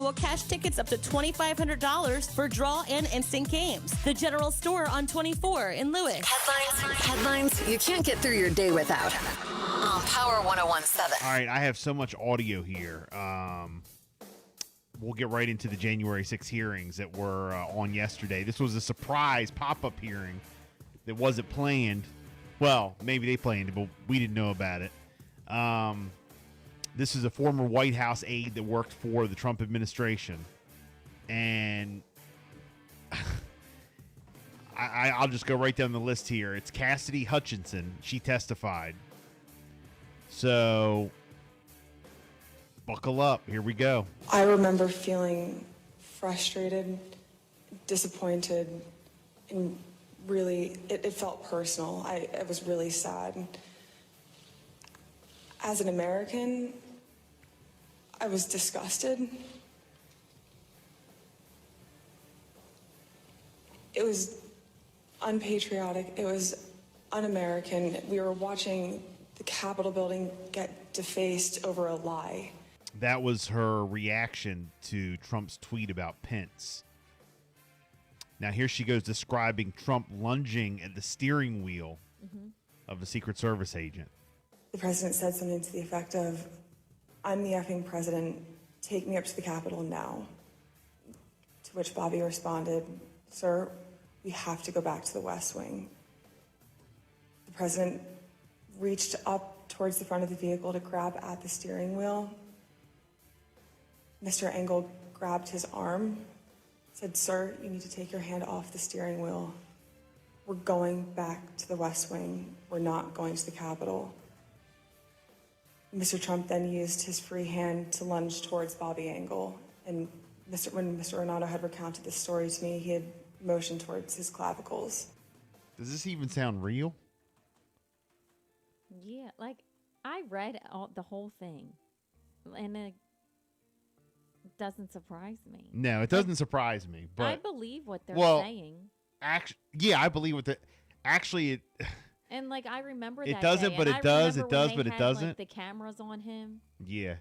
will cash tickets up to $2,500 for draw and instant games. The General Store on 24 in Lewis. Headlines you can't get through your day without. On Power 101.7. All right, I have so much audio here. We'll get right into the January 6 hearings that were on yesterday. This was a surprise pop-up hearing that wasn't planned. Well, maybe they planned it, but we didn't know about it. This is a former White House aide that worked for the Trump administration. And I'll just go right down the list here. It's Cassidy Hutchinson. She testified. So buckle up. Here we go. I remember feeling frustrated, disappointed, and really, it felt personal. I was really sad. As an American, I was disgusted. It was unpatriotic. It was un-American. We were watching the Capitol building get defaced over a lie. That was her reaction to Trump's tweet about Pence. Now here she goes describing Trump lunging at the steering wheel of a Secret Service agent. The president said something to the effect of, "I'm the effing president, take me up to the Capitol now." To which Bobby responded, "Sir, we have to go back to the West Wing." The president reached up towards the front of the vehicle to grab at the steering wheel. Mr. Engel grabbed his arm, said, "Sir, you need to take your hand off the steering wheel. We're going back to the West Wing. We're not going to the Capitol." Mr. Trump then used his free hand to lunge towards Bobby Engel. And when Mr. Renato had recounted this story to me, he had motioned towards his clavicles. Does this even sound real? Yeah, like I read the whole thing, and it doesn't surprise me. No, it doesn't surprise me. But I believe what they're saying. Yeah, I believe what it. And like I remember it that doesn't, day, but and it does. I It remember does, when but they it had, doesn't. Like, the cameras on him. Yeah.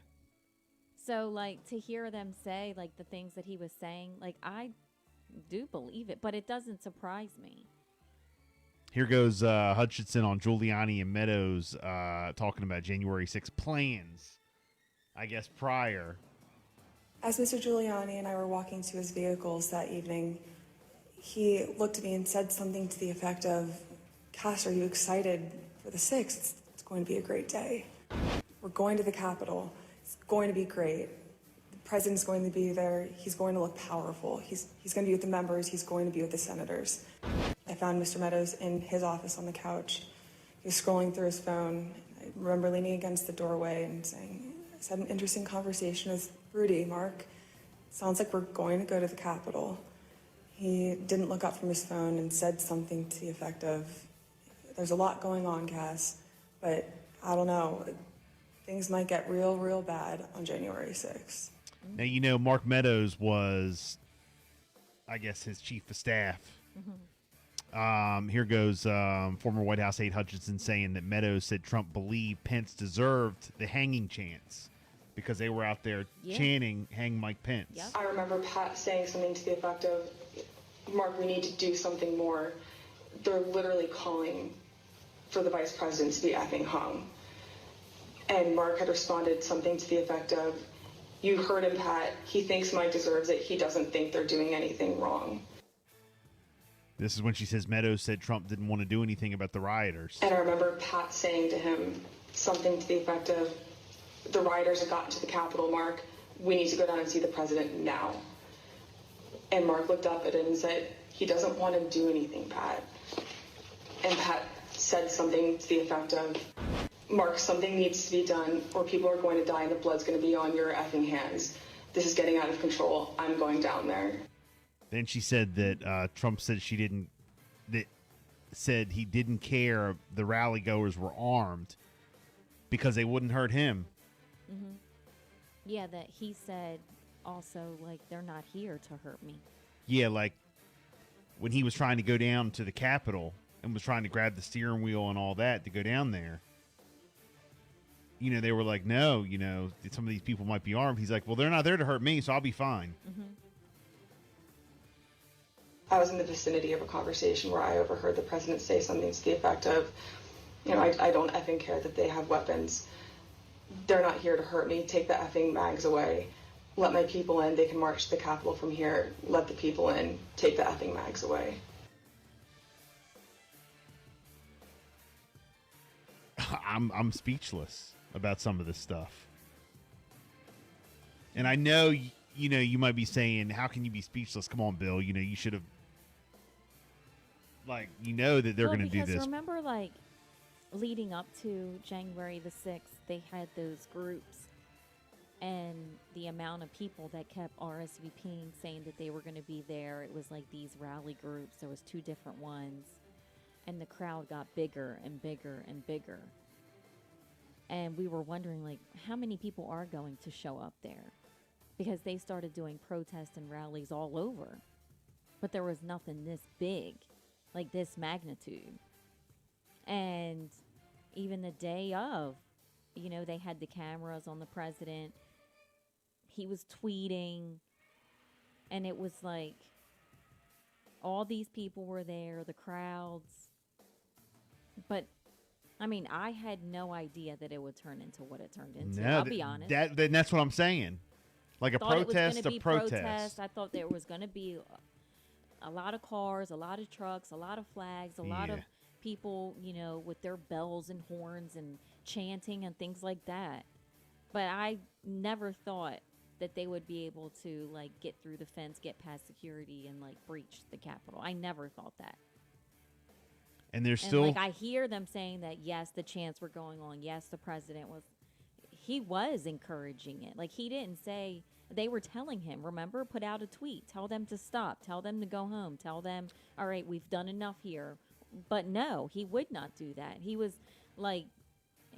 So like to hear them say like the things that he was saying, like I do believe it, but it doesn't surprise me. Here goes Hutchinson on Giuliani and Meadows talking about January 6 plans, I guess, prior. As Mr. Giuliani and I were walking to his vehicles that evening, he looked at me and said something to the effect of, "Cass, are you excited for the 6th? It's going to be a great day. We're going to the Capitol. It's going to be great. The president's going to be there. He's going to look powerful. He's going to be with the members. He's going to be with the senators." I found Mr. Meadows in his office on the couch. He was scrolling through his phone. I remember leaning against the doorway and saying, "I just had an interesting conversation with Rudy, Mark. Sounds like we're going to go to the Capitol." He didn't look up from his phone and said something to the effect of, "There's a lot going on, Cass, but I don't know. Things might get real, real bad on January 6th. Now, you know, Mark Meadows was, I guess, his chief of staff. Here goes former White House aide Hutchinson saying that Meadows said Trump believed Pence deserved the hanging chance because they were out there chanting, "Hang Mike Pence." Yep. I remember Pat saying something to the effect of, "Mark, we need to do something more. They're literally calling for the vice president to be effing hung." And Mark had responded something to the effect of, "You heard him, Pat. He thinks Mike deserves it. He doesn't think they're doing anything wrong." This is when she says Meadows said Trump didn't want to do anything about the rioters. And I remember Pat saying to him something to the effect of, "The rioters have gotten to the Capitol, Mark. We need to go down and see the president now." And Mark looked up at him and said, "He doesn't want to do anything, Pat." And Pat said something to the effect of, "Mark, something needs to be done or people are going to die and the blood's going to be on your effing hands. This is getting out of control. I'm going down there." Then she said that Trump said said he didn't care the rally goers were armed because they wouldn't hurt him. Mm-hmm. Yeah, that he said also, like, they're not here to hurt me. Yeah, like when he was trying to go down to the Capitol and was trying to grab the steering wheel and all that to go down there. they were like, no, some of these people might be armed. He's like, well, they're not there to hurt me, so I'll be fine. I was in the vicinity of a conversation where I overheard the president say something to the effect of, I don't effing care that they have weapons. They're not here to hurt me. Take the effing mags away. Let my people in. They can march to the Capitol from here. Let the people in. Take the effing mags away. I'm speechless about some of this stuff. And I know, you might be saying, how can you be speechless? Come on, Bill. You should have, that they're going to do this. Remember, leading up to January the 6th, they had those groups and the amount of people that kept RSVPing saying that they were going to be there. It was like these rally groups. There was 2 different ones. And the crowd got bigger and bigger and bigger. And we were wondering, how many people are going to show up there? Because they started doing protests and rallies all over. But there was nothing this big, like this magnitude. And even the day of, they had the cameras on the president. He was tweeting. And it was like all these people were there, the crowds. But, I had no idea that it would turn into what it turned into. No, I'll be honest. That's what I'm saying. Like a protest, a protest. I thought there was going to be a lot of cars, a lot of trucks, a lot of flags, a lot of people, with their bells and horns and chanting and things like that. But I never thought that they would be able to, get through the fence, get past security, and, breach the Capitol. I never thought that. And there's still... I hear them saying that, yes, the chants were going on. Yes, the president was encouraging it. He didn't say... They were telling him, remember, put out a tweet. Tell them to stop. Tell them to go home. Tell them, all right, we've done enough here. But no, he would not do that. He was,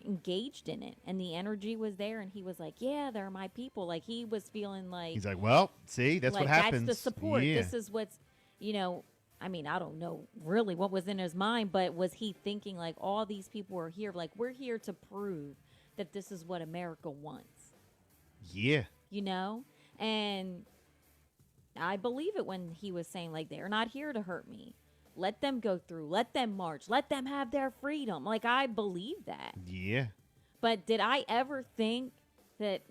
engaged in it. And the energy was there. And he was like, yeah, they're my people. He was feeling like... He's like, well, see, that's what happens. That's the support. Yeah. This is what's, I don't know really what was in his mind, but was he thinking all these people are here, we're here to prove that this is what America wants. Yeah. And I believe it when he was saying they're not here to hurt me. Let them go through. Let them march. Let them have their freedom. I believe that. Yeah. But did I ever think that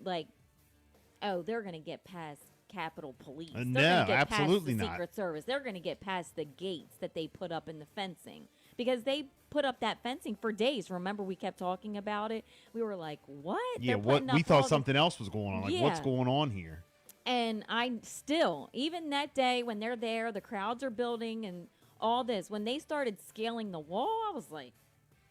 they're going to get past Capitol Police? They're no, gonna get absolutely past the not. Secret Service. They're going to get past the gates that they put up in the fencing. Because they put up that fencing for days. Remember, we kept talking about it. We were like, "What?" Yeah, we thought something else was going on. What's going on here? And I still, even that day when they're there, the crowds are building and all this. When they started scaling the wall, I was like,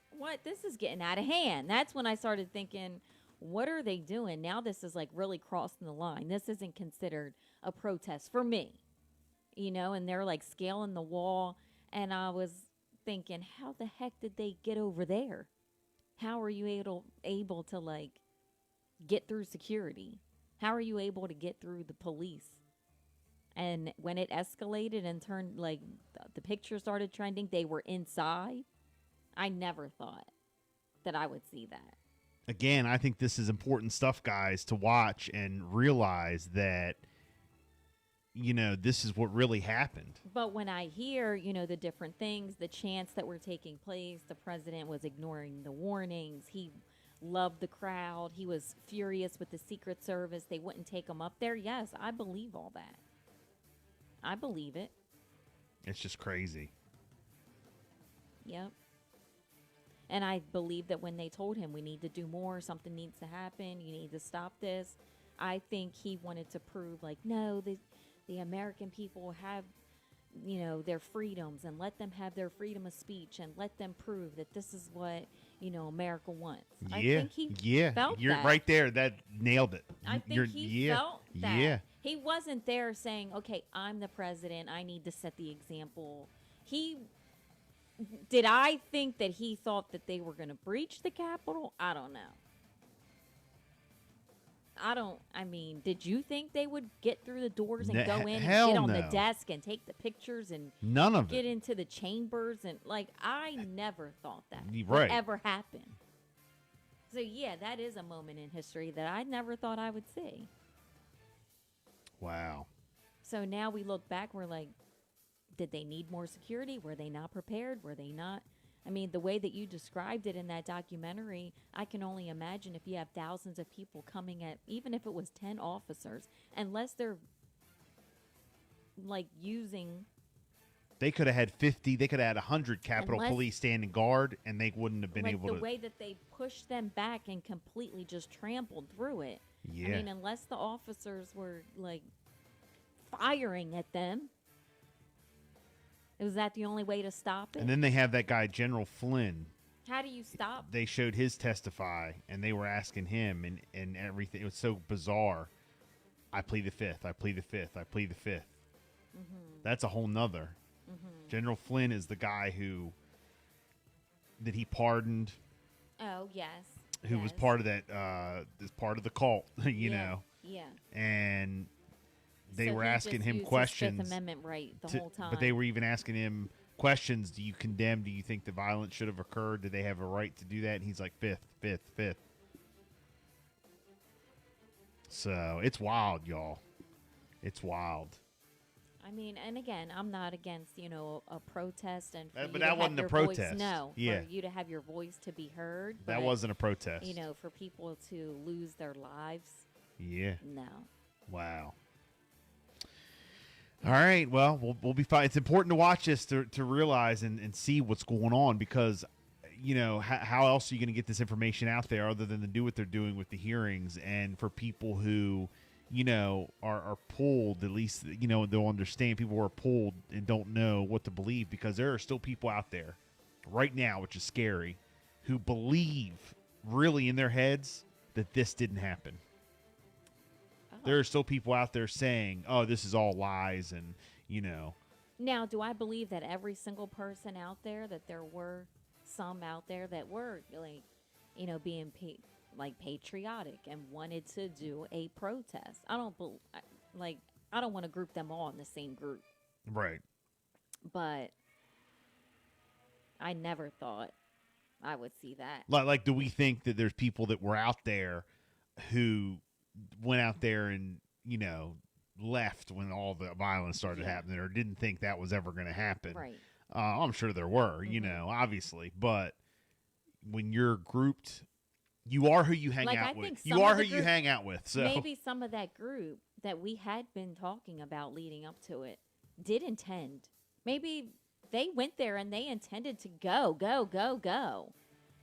"What? This is getting out of hand." That's when I started thinking, "What are they doing now? This is really crossing the line. This isn't considered a protest for me, And they're scaling the wall, and I was thinking, how the heck did they get over there? How are you able to get through security? How are you able to get through the police? And when it escalated and turned the picture started trending, they were inside. I never thought that I would see that. Again, I think this is important stuff, guys, to watch and realize that this is what really happened. But when I hear, the different things, the chants that were taking place, the president was ignoring the warnings. He loved the crowd. He was furious with the Secret Service. They wouldn't take him up there. Yes, I believe all that. I believe it. It's just crazy. Yep. And I believe that when they told him we need to do more, something needs to happen, you need to stop this, I think he wanted to prove no, the American people have, their freedoms, and let them have their freedom of speech, and let them prove that this is what, America wants. Yeah. I think he felt You're that. right there. That nailed it. I think he felt that. Yeah. He wasn't there saying, okay, I'm the president. I need to set the example. Did I think that he thought that they were going to breach the Capitol? I don't know. Did you think they would get through the doors and go in and get on the desk and take the pictures and none of get it. into the chambers? And I never thought that Right. would ever happen. So, yeah, that is a moment in history that I never thought I would see. Wow. So now we look back, we're like, did they need more security? Were they not prepared? Were they not? I mean, the way that you described it in that documentary, I can only imagine if you have thousands of people coming at, even if it was 10 officers, unless they're like using. They could have had 50, they could have had 100 Capitol Unless- Police standing guard, and they wouldn't have been like able the to. way that they pushed them back and completely just trampled through it. Yeah. I mean, unless the officers were like firing at them, was that the only way to stop it? And then they have that guy, General Flynn. How do you stop? They showed his testify, and they were asking him, and everything. It was so bizarre. I plead the fifth. I plead the fifth. I plead the 5th. Mm-hmm. That's a whole nother. Mm-hmm. General Flynn is the guy that he pardoned, Oh yes. who was part of that, is part of the cult, you know. Yeah. And they So were he asking just him used his questions. Fifth Amendment right the whole time. But they were even asking him questions. Do you condemn? Do you think the violence should have occurred? Did they have a right to do that? And he's like, fifth. So it's wild, y'all. It's wild. I mean, and again, I'm not against, a protest and for But you that to have wasn't a your protest. Voice, no, Yeah. for you to have your voice to be heard. That but, wasn't a protest. for people to lose their lives, Yeah. no. Wow. All right. Well, we'll be fine. It's important to watch this to realize and see what's going on because, how else are you going to get this information out there other than to do what they're doing with the hearings? And for people who, are pulled, at least, they'll understand people who are pulled and don't know what to believe because there are still people out there right now, which is scary, who believe really in their heads that this didn't happen. There are still people out there saying, oh, this is all lies and, Now, do I believe that every single person out there, that there were some out there that were, being patriotic and wanted to do a protest? I don't want to group them all in the same group. Right. But I never thought I would see that. Like, do we think that there's people that were out there who went out there and, left when all the violence started happening or didn't think that was ever going to happen? Right. I'm sure there were, obviously. But when you're grouped, you are who you hang I out with. think You some are of who the you group- hang out with. So maybe some of that group that we had been talking about leading up to it did intend. Maybe they went there and they intended to go.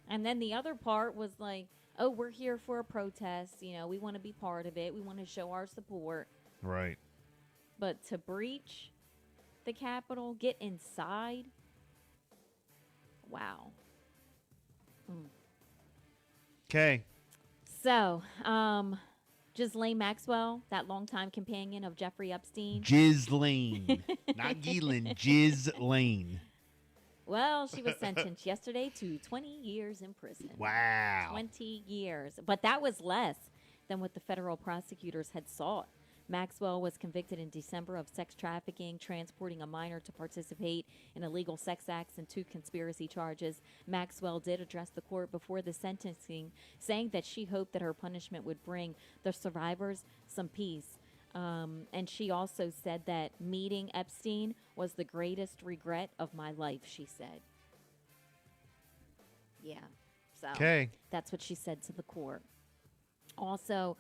And then the other part was like, oh, we're here for a protest. We want to be part of it. We want to show our support. Right. But to breach the Capitol, get inside. Wow. Okay. So, Ghislaine Maxwell, that longtime companion of Jeffrey Epstein. Ghislaine. Not Ghislaine. Ghislaine. Well, she was sentenced yesterday to 20 years in prison. Wow. 20 years. But that was less than what the federal prosecutors had sought. Maxwell was convicted in December of sex trafficking, transporting a minor to participate in illegal sex acts, and 2 conspiracy charges. Maxwell did address the court before the sentencing, saying that she hoped that her punishment would bring the survivors some peace. And she also said that meeting Epstein was the greatest regret of my life, she said. Yeah. So that's what she said to the court. Also,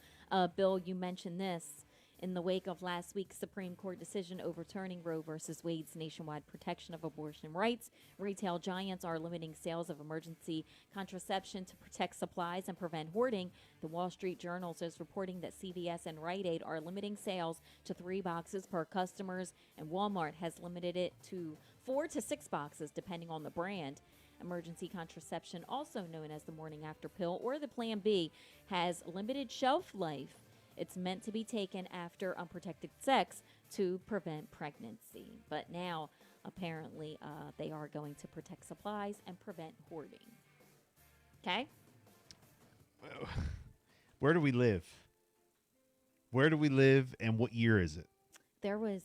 Bill, you mentioned this. In the wake of last week's Supreme Court decision overturning Roe v. Wade's nationwide protection of abortion rights, retail giants are limiting sales of emergency contraception to protect supplies and prevent hoarding. The Wall Street Journal is reporting that CVS and Rite Aid are limiting sales to 3 boxes per customers, and Walmart has limited it to 4 to 6 boxes, depending on the brand. Emergency contraception, also known as the morning after pill or the Plan B, has limited shelf life. It's meant to be taken after unprotected sex to prevent pregnancy. But now, apparently, they are going to protect supplies and prevent hoarding. Okay? Where do we live? Where do we live and what year is it? There was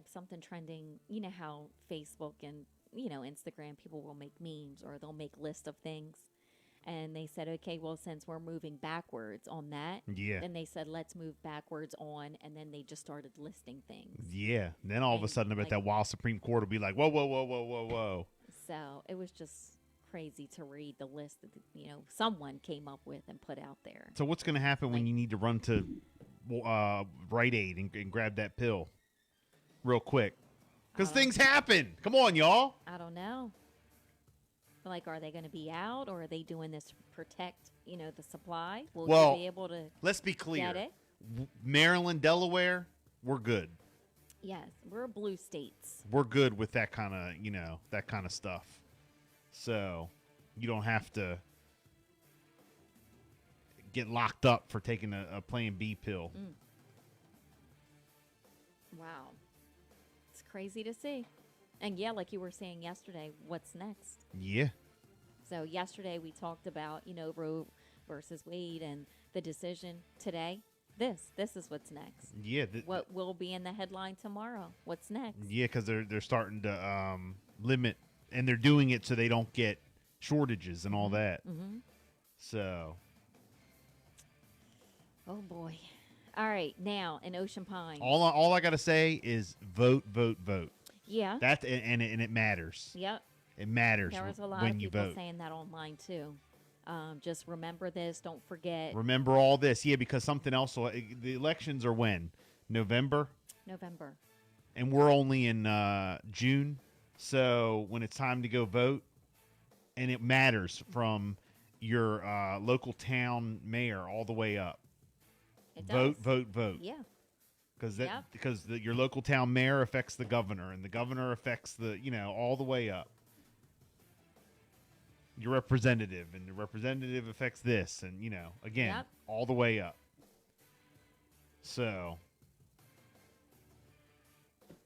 something trending. You know how Facebook and, Instagram, people will make memes or they'll make lists of things. And they said, okay, well, since we're moving backwards on that, Yeah. then they said, let's move backwards on. And then they just started listing things. Yeah. And then all of a And, sudden, I bet like- that wild Supreme Court will be like, whoa, whoa, whoa, whoa, whoa, whoa. So it was just crazy to read the list that, someone came up with and put out there. So what's going to happen when you need to run to Rite Aid and grab that pill real quick? Because things happen. Come on, y'all. I don't know. Like, are they going to be out, or are they doing this to protect, the supply? Will Well, you be able to let's be clear. get it? Maryland, Delaware, we're good. Yes, we're blue states. We're good with that kind of, that kind of stuff. So you don't have to get locked up for taking a Plan B pill. Wow. It's crazy to see. And yeah, like you were saying yesterday, what's next? Yeah. So yesterday we talked about, Roe versus Wade and the decision. Today, this is what's next. Yeah. What will be in the headline tomorrow? What's next? Yeah, because they're starting to limit, and they're doing it so they don't get shortages and all that. Mm-hmm. So. Oh boy. All right, now in Ocean Pines. All I got to say is vote, vote, vote. Yeah. That and it matters. Yep. It matters There was a lot when of you people vote. saying that online too. Just remember this. Don't forget. Remember all this. Yeah, because something else. The elections are when? November? November. And we're only in June. So when it's time to go vote, and it matters from your local town mayor all the way up. It Vote, does. vote, vote. Yeah. Because your local town mayor affects the governor, and the governor affects all the way up. Your representative, and the representative affects this, and again, Yep. all the way up. So,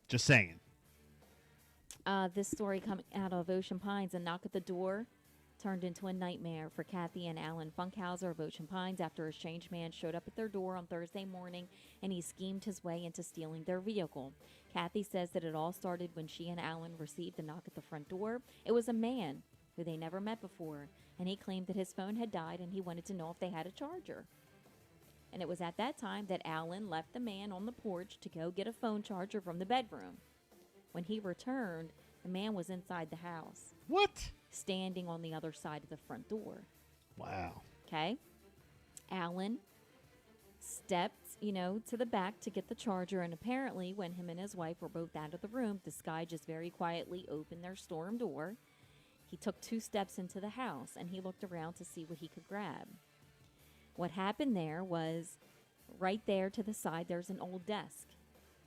just saying. This story coming out of Ocean Pines, a knock at the door turned into a nightmare for Kathy and Alan Funkhauser of Ocean Pines after a strange man showed up at their door on Thursday morning and he schemed his way into stealing their vehicle. Kathy says that it all started when she and Alan received a knock at the front door. It was a man who they never met before, and he claimed that his phone had died and he wanted to know if they had a charger. And it was at that time that Alan left the man on the porch to go get a phone charger from the bedroom. When he returned, the man was inside the house, What? standing on the other side of the front door. Wow. Okay? Alan stepped, to the back to get the charger, and apparently when him and his wife were both out of the room, this guy just very quietly opened their storm door. He took 2 steps into the house, and he looked around to see what he could grab. What happened there was, right there to the side, there's an old desk.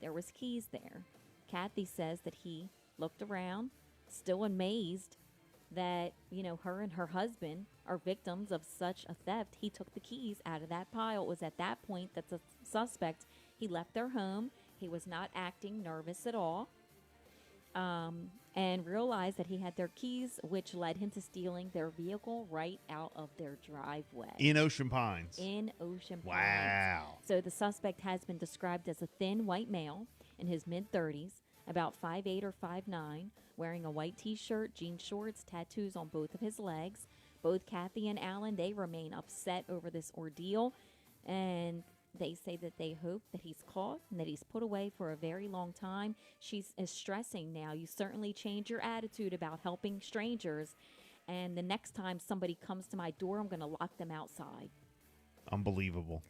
There was keys there. Kathy says that he looked around, still amazed that, her and her husband are victims of such a theft. He took the keys out of that pile. It was at that point that the suspect, he left their home. He was not acting nervous at all. And realized that he had their keys, which led him to stealing their vehicle right out of their driveway. In Ocean Pines. In Ocean Pines. Wow. So the suspect has been described as a thin white male in his mid-30s, about 5'8" or 5'9", wearing a white T-shirt, jean shorts, tattoos on both of his legs. Both Kathy and Alan, they remain upset over this ordeal, and they say that they hope that he's caught and that he's put away for a very long time. She is stressing now, you certainly change your attitude about helping strangers, and the next time somebody comes to my door, I'm going to lock them outside. Unbelievable.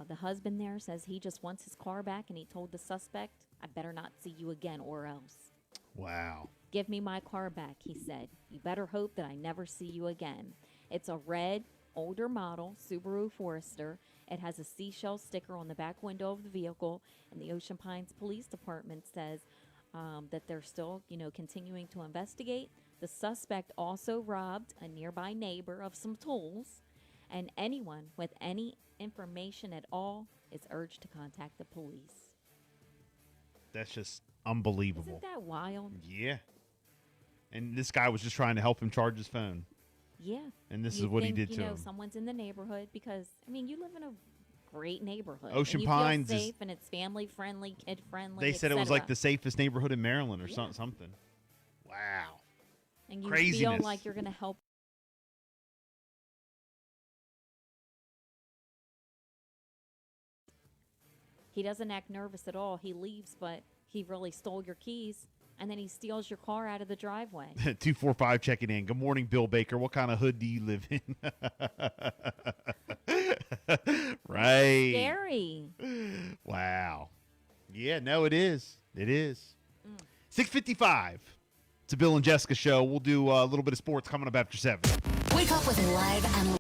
The husband there says he just wants his car back, and he told the suspect, I better not see you again or else. Wow. Give me my car back, he said. You better hope that I never see you again. It's a red, older model Subaru Forester. It has a seashell sticker on the back window of the vehicle, and the Ocean Pines Police Department says that they're still, continuing to investigate. The suspect also robbed a nearby neighbor of some tools, and anyone with any information at all is urged to contact the police. That's just unbelievable. Isn't that wild? Yeah. And this guy was just trying to help him charge his phone. Yeah. And this You is what he think, did to him. Someone's in the neighborhood because, you live in a great neighborhood. Ocean and you Pines feel is- safe and it's family friendly, kid friendly. They said it was like etc. the safest neighborhood in Maryland or Yeah. something. Wow. And you feel craziness. like you're going to help He doesn't act nervous at all. He leaves, but he really stole your keys, and then he steals your car out of the driveway. 245 checking in. Good morning, Bill Baker. What kind of hood do you live in? Right. Scary. Wow. Yeah, no, it is. It is. 6:55. It's a Bill and Jessica show. We'll do a little bit of sports coming up after 7. Wake up with live and